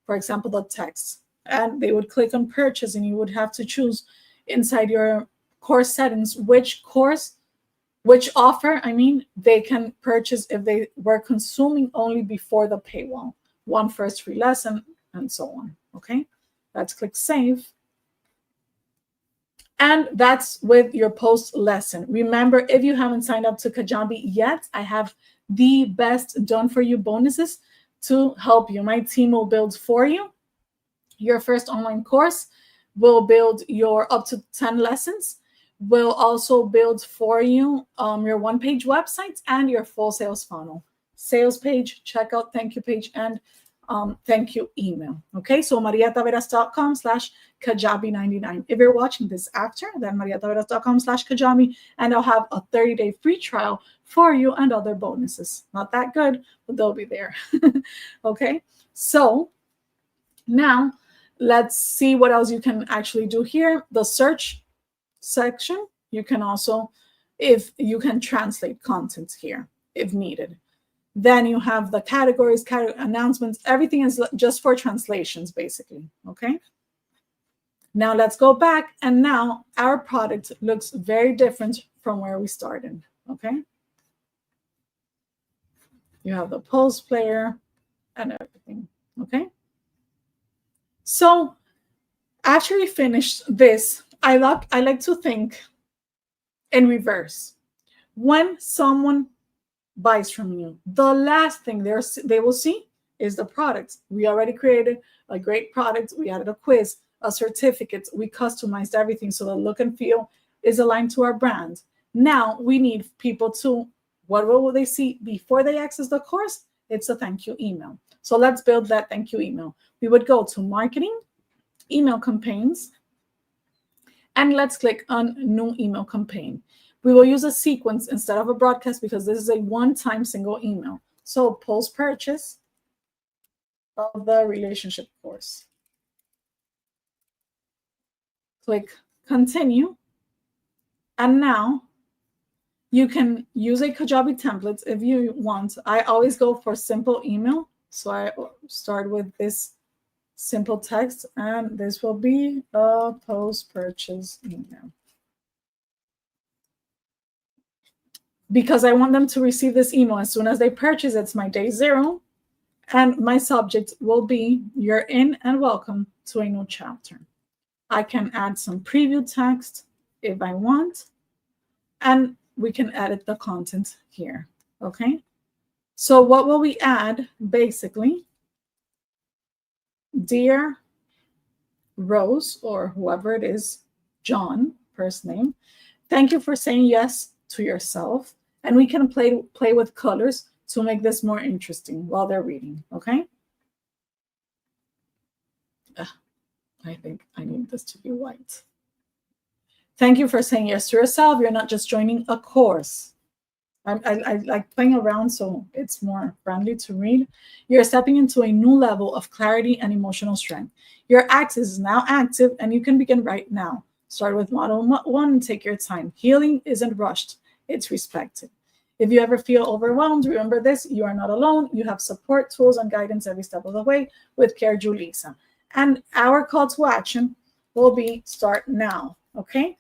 For example, the text. And they would click on purchase and you would have to choose inside your course settings which offer, they can purchase if they were consuming only before the paywall. One first free lesson and so on, okay? Let's click save. And that's with your post lesson. Remember, if you haven't signed up to Kajabi yet, I have the best done for you bonuses to help you. My team will build for you your first online course. We'll build your up to 10 lessons. We'll also build for you your one-page websites and your full sales funnel. Sales page, checkout, thank you page, and thank you email. Okay, so mariataveras.com/Kajabi99. If you're watching this after, then mariataveras.com/Kajabi, and I'll have a 30-day free trial for you and other bonuses. Not that good, but they'll be there. Okay, so now let's see what else you can actually do here. The search section, you can also, if you can translate content here if needed. Then you have the categories, announcements, everything is just for translations, basically, okay? Now let's go back, and now our product looks very different from where we started, okay? You have the post player and everything, okay? So after we finished this, I like to think in reverse. When someone buys from you, the last thing they will see is the product. We already created a great product. We added a quiz, a certificate. We customized everything so the look and feel is aligned to our brand. Now we need people to, what will they see before they access the course? It's a thank you email. So let's build that thank you email. We would go to marketing, email campaigns, and let's click on new email campaign. We will use a sequence instead of a broadcast because this is a one-time single email. So post purchase of the relationship course. Click continue. And now you can use a Kajabi template if you want. I always go for simple email. So I start with this simple text, and this will be a post-purchase email. Because I want them to receive this email as soon as they purchase. It's my day 0. And my subject will be, you're in and welcome to a new chapter. I can add some preview text if I want. And we can edit the content here, okay? So what will we add? Basically, dear Rose, or whoever it is, John, first name, thank you for saying yes to yourself. And we can play with colors to make this more interesting while they're reading, okay? I think I need this to be white. Thank you for saying yes to yourself. You're not just joining a course. I like playing around so it's more friendly to read. You're stepping into a new level of clarity and emotional strength. Your axis is now active and you can begin right now. Start with model 1 and take your time. Healing isn't rushed, it's respected. If you ever feel overwhelmed, remember this, you are not alone. You have support, tools, and guidance every step of the way with Care Julissa. And our call to action will be start now, okay?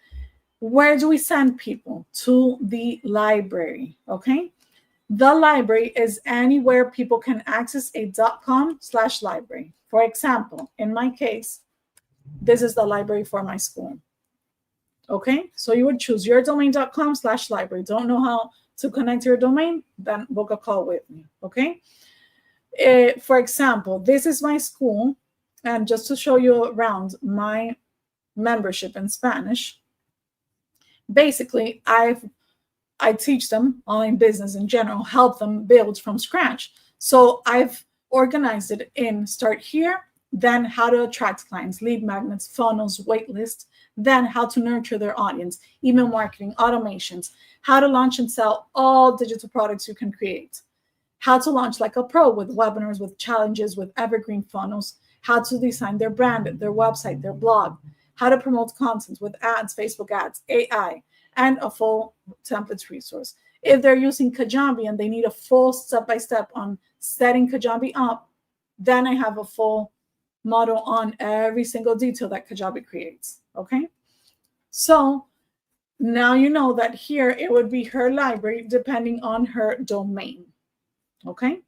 Where do we send people? To the library, okay? The library is anywhere people can access a .com/library. For example, in my case, this is the library for my school, okay? So you would choose yourdomain.com/library. Don't know how to connect your domain? Then book a call with me, okay? For example, this is my school, and just to show you around my membership in Spanish, basically, I teach them online business in general, help them build from scratch. So I've organized it in start here, then how to attract clients, lead magnets, funnels, wait list, then how to nurture their audience, email marketing, automations, how to launch and sell all digital products you can create, how to launch like a pro with webinars, with challenges, with evergreen funnels, how to design their brand, their website, their blog, how to promote content with ads, Facebook ads, AI, and a full templates resource. If they're using Kajabi and they need a full step-by-step on setting Kajabi up, then I have a full model on every single detail that Kajabi creates, okay? So now you know that here it would be her library depending on her domain, okay?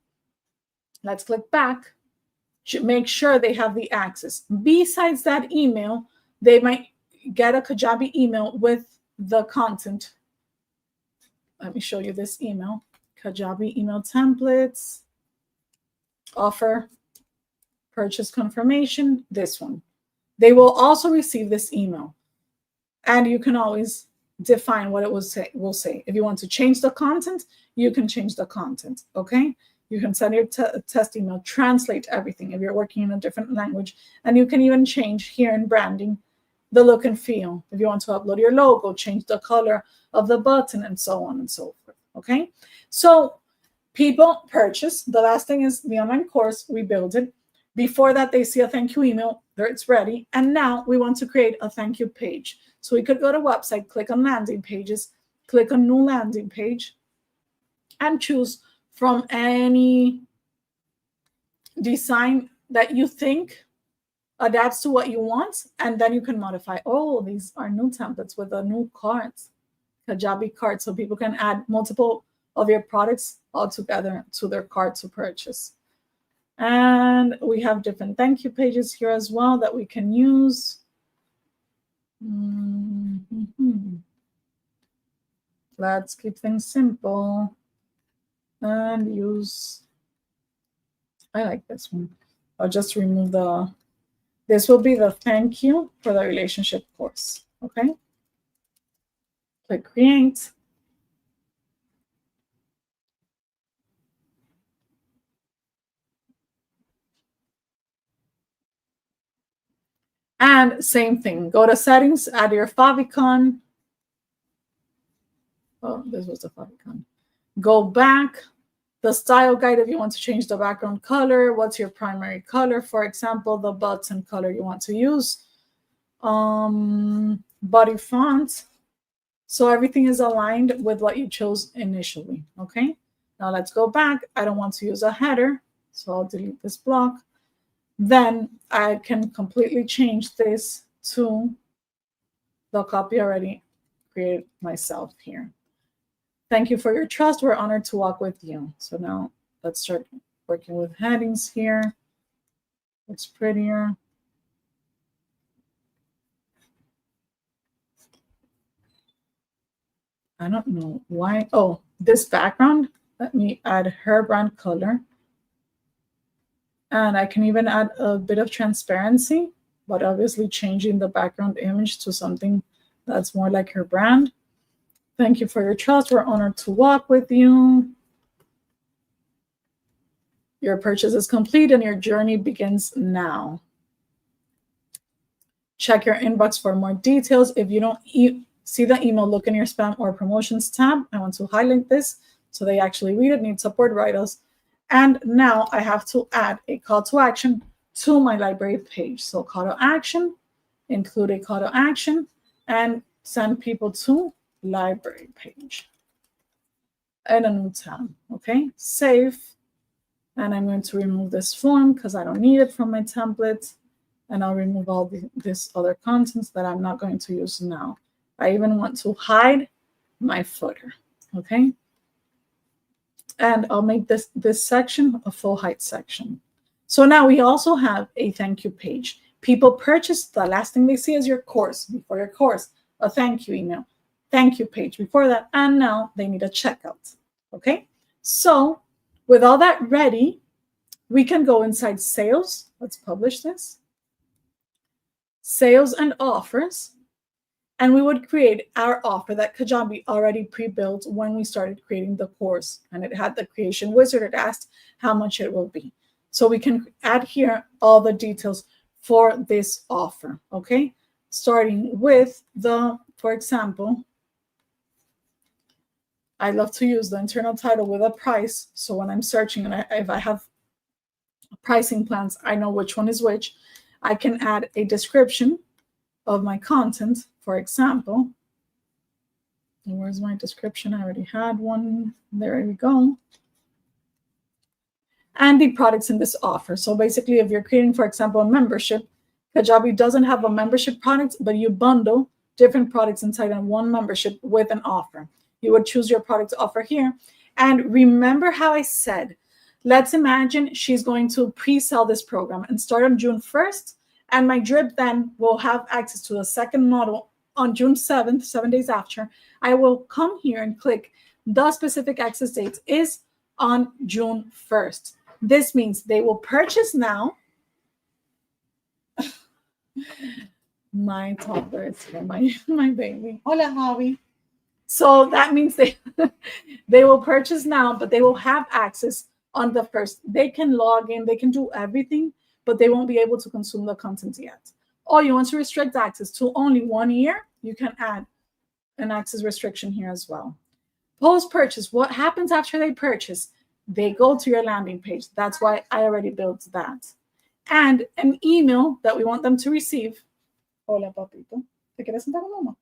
Let's click back. make sure they have the access. Besides that email, they might get a Kajabi email with the content. Let me show you this email. Kajabi email templates, offer, purchase confirmation, this one. They will also receive this email. And you can always define what it will say. If you want to change the content, you can change the content, okay? You can send your test email, translate everything if you're working in a different language. And you can even change here in branding the look and feel. If you want to upload your logo, change the color of the button, and so on and so forth, okay? So people purchase. The last thing is the online course. We build it. Before that, they see a thank you email. There, it's ready. And now we want to create a thank you page. So we could go to website, click on landing pages, click on new landing page, and choose from any design that you think adapts to what you want. And then you can modify. Oh, these are new templates with the new cards, Kajabi cards. So people can add multiple of your products all together to their cart to purchase. And we have different thank you pages here as well that we can use. Let's keep things simple and use, I like this one. I'll just remove this will be the thank you for the relationship course, okay? Click create. And same thing, go to settings, add your favicon. Oh, this was the favicon. Go back, the style guide if you want to change the background color, what's your primary color, for example, the button color you want to use, body font. So everything is aligned with what you chose initially, okay? Now let's go back. I don't want to use a header, so I'll delete this block. Then I can completely change this to the copy already created myself here. Thank you for your trust. We're honored to walk with you. So now let's start working with headings here. It's prettier. I don't know why. Oh, this background. Let me add her brand color. And I can even add a bit of transparency, but obviously changing the background image to something that's more like her brand. Thank you for your trust. We're honored to walk with you. Your purchase is complete and your journey begins now. Check your inbox for more details. If you don't see the email, look in your spam or promotions tab. I want to highlight this so they actually read it. Need support, write us. And now I have to add a call to action to my library page. So call to action, include a call to action, and send people to library page. And a new tab, okay? Save. And I'm going to remove this form because I don't need it from my template. And I'll remove all this other contents that I'm not going to use now. I even want to hide my footer, okay? And I'll make this section a full height section. So now we also have a thank you page. People purchase, the last thing they see is your course. Before your course, a thank you email, thank you page before that, and now they need a checkout, okay? So with all that ready, we can go inside sales. Let's publish this. Sales and offers. And we would create our offer that Kajabi already pre-built when we started creating the course. And it had the creation wizard. It asked how much it will be. So we can add here all the details for this offer, okay? Starting with for example, I love to use the internal title with a price. So when I'm searching, and if I have pricing plans, I know which one is which. I can add a description of my content, for example. Where's my description? I already had one. There we go. And the products in this offer. So basically, if you're creating, for example, a membership, Kajabi doesn't have a membership product, but you bundle different products inside of one membership with an offer. You would choose your product offer here. And remember how I said Let's imagine she's going to pre-sell this program and start on June 1st. And my drip then will have access to the second model on June 7th, 7 days after. I will come here and click the specific access date is on June 1st. This means they will purchase now. My toddler is here, my baby. Hola, Javi. So that means they will purchase now, but they will have access on the 1st. They can log in, they can do everything, but they won't be able to consume the content yet. Or you want to restrict access to only 1 year, you can add an access restriction here as well. Post-purchase, what happens after they purchase? They go to your landing page. That's why I already built that. And an email that we want them to receive. Hola, papito. ¿Te quieres sentar con mamá?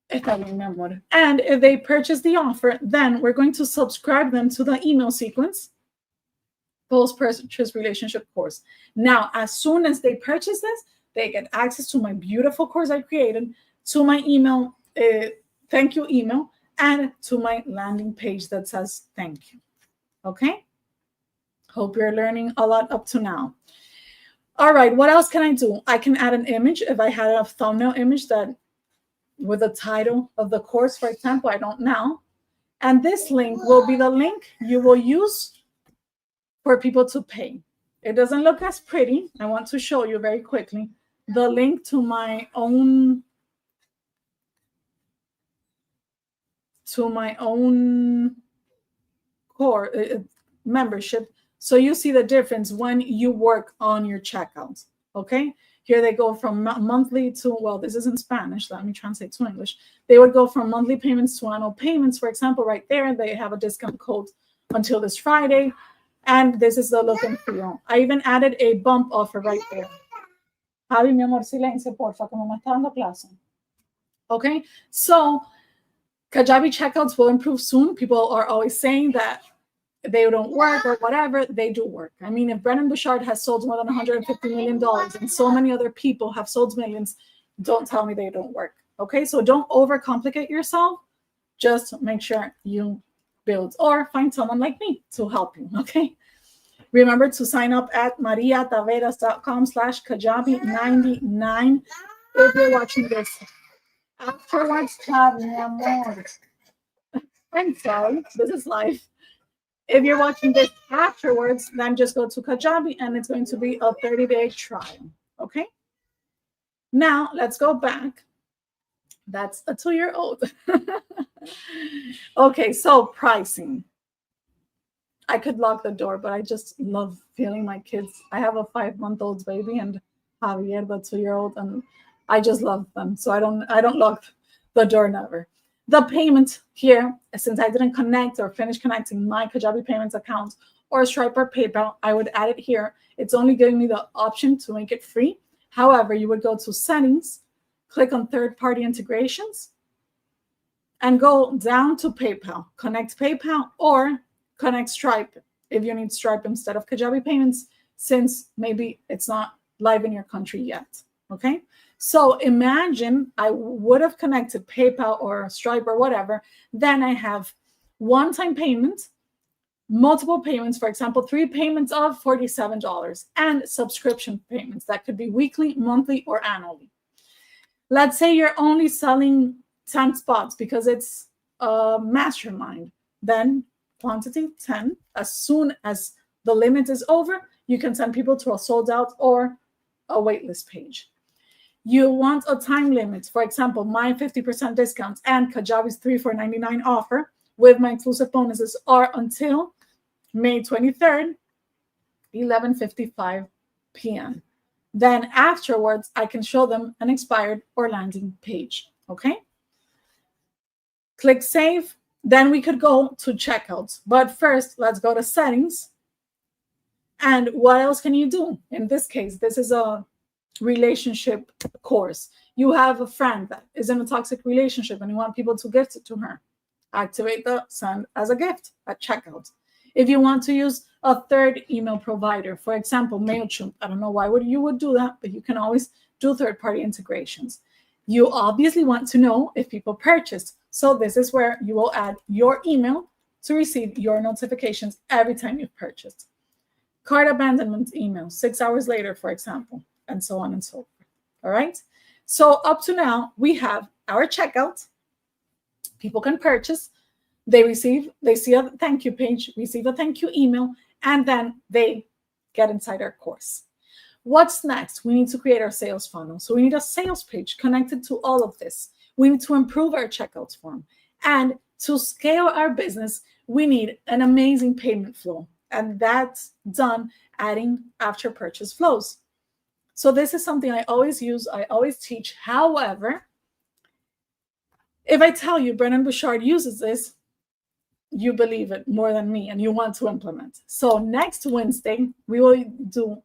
Está bien, mi amor. And if they purchase the offer, then we're going to subscribe them to the email sequence, post-purchase relationship course. Now, as soon as they purchase this, they get access to my beautiful course I created, to my email, thank you email, and to my landing page that says thank you. Okay? Hope you're learning a lot up to now. All right, what else can I do? I can add an image. If I had a thumbnail image that with the title of the course, for example, I don't now. And this link will be the link you will use for people to pay. It doesn't look as pretty. I want to show you very quickly the link to my own core membership. So you see the difference when you work on your checkout. Okay, here they go from monthly to, well, this is in Spanish. Let me translate to English. They would go from monthly payments to annual payments. For example, right there, they have a discount code until this Friday. And this is the look and feel. I even added a bump offer right there. Javi, mi amor, silencio, porfa, que mamá está dando clase. Okay, so Kajabi checkouts will improve soon. People are always saying that they don't work or whatever. They do work. I mean, if Brennan Bouchard has sold more than $150 million and so many other people have sold millions, don't tell me they don't work. Okay, so don't overcomplicate yourself. Just make sure you build or find someone like me to help you. Okay, remember to sign up at mariataveras.com/Kajabi99 if you're watching this afterwards. I'm sorry, this is live. If you're watching this afterwards, then just go to Kajabi and it's going to be a 30-day trial. Okay, now let's go back. That's a 2-year-old. Okay, so pricing. I could lock the door, but I just love feeling my kids. I have a 5-month-old baby and Javier, the 2-year-old, and I just love them. So I don't lock the door, never. The payment here, since I didn't connect or finish connecting my Kajabi payments account or Stripe or PayPal, I would add it here. It's only giving me the option to make it free. However, you would go to settings, click on third-party integrations, and go down to PayPal. Connect PayPal or connect Stripe if you need Stripe instead of Kajabi payments, since maybe it's not live in your country yet. Okay, so imagine I would have connected PayPal or Stripe or whatever. Then I have one-time payment, multiple payments, for example, 3 payments of $47, and subscription payments that could be weekly, monthly, or annually. Let's say you're only selling 10 spots because it's a mastermind. Then quantity 10. As soon as the limit is over, you can send people to a sold out or a waitlist page. You want a time limit. For example, my 50% discounts and Kajabi's 3 for $99 offer with my exclusive bonuses are until May 23rd, 11:55 p.m. Then afterwards, I can show them an expired or landing page. Okay? Click save. Then we could go to checkout. But first, let's go to settings. And what else can you do? In this case, this is a relationship course. You have a friend that is in a toxic relationship and you want people to gift it to her. Activate the send as a gift at checkout. If you want to use a third email provider, for example, MailChimp, I don't know why you would do that, but you can always do third-party integrations. You obviously want to know if people purchased. So this is where you will add your email to receive your notifications every time you've purchased. Cart abandonment email 6 hours later, for example, and so on and so forth. All right. So up to now, we have our checkout. People can purchase. They see a thank you page, receive a thank you email, and then they get inside our course. What's next? We need to create our sales funnel. So we need a sales page connected to all of this. We need to improve our checkout form. And to scale our business, we need an amazing payment flow. And that's done adding after purchase flows. So this is something I always use, I always teach. However, if I tell you Brennan Bouchard uses this, you believe it more than me and you want to implement. So next Wednesday, we will do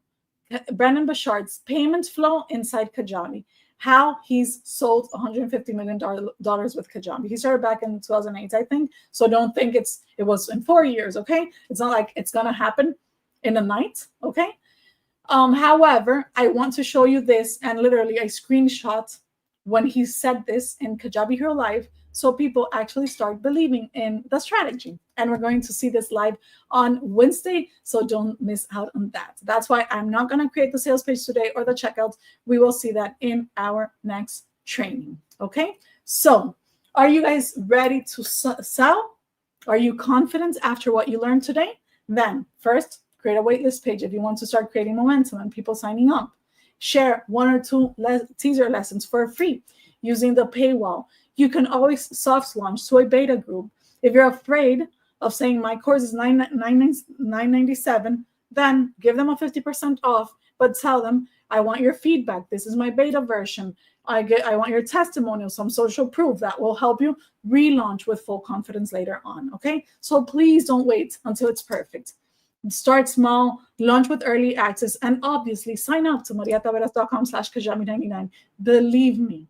Brennan Bouchard's payment flow inside Kajabi, how he's sold $150 million with Kajabi. He started back in 2008, I think. So don't think it was in 4 years, okay? It's not like it's going to happen in a night, okay? However, I want to show you this, and literally I screenshot when he said this in Kajabi Hero Live, so people actually start believing in the strategy. And we're going to see this live on Wednesday, so don't miss out on that. That's why I'm not going to create the sales page today or the checkout. We will see that in our next training, okay? So are you guys ready to sell? Are you confident after what you learned today? Then first, create a waitlist page if you want to start creating momentum and people signing up. Share 1 or 2 teaser lessons for free using the paywall. You can always soft launch to a beta group. If you're afraid of saying my course is $997, then give them a 50% off, but tell them, I want your feedback. This is my beta version. I want your testimonial, some social proof that will help you relaunch with full confidence later on, okay? So please don't wait until it's perfect. Start small, launch with early access, and obviously sign up to mariataveras.com/Kajabi99. Believe me,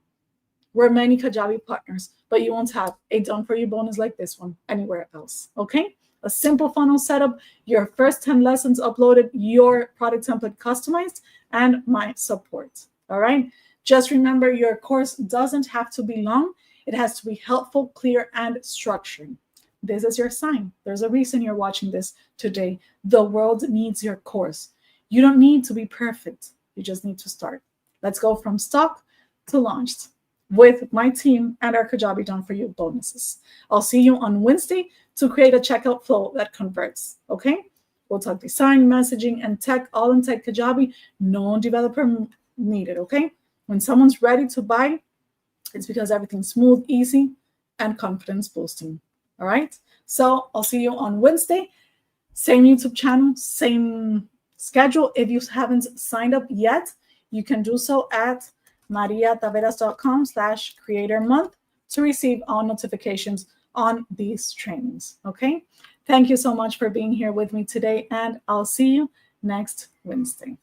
we're many Kajabi partners, but you won't have a done-for-you bonus like this one anywhere else, okay? A simple funnel setup, your first 10 lessons uploaded, your product template customized, and my support, all right? Just remember, your course doesn't have to be long. It has to be helpful, clear, and structured. This is your sign. There's a reason you're watching this today. The world needs your course. You don't need to be perfect. You just need to start. Let's go from stock to launched with my team and our Kajabi Done For You bonuses. I'll see you on Wednesday to create a checkout flow that converts, okay? We'll talk design, messaging, and tech, all in Tech Kajabi. No developer needed, okay? When someone's ready to buy, it's because everything's smooth, easy, and confidence boosting. All right. So I'll see you on Wednesday. Same YouTube channel, same schedule. If you haven't signed up yet, you can do so at mariataveras.com/creator-month to receive all notifications on these trainings. Okay. Thank you so much for being here with me today, and I'll see you next Wednesday.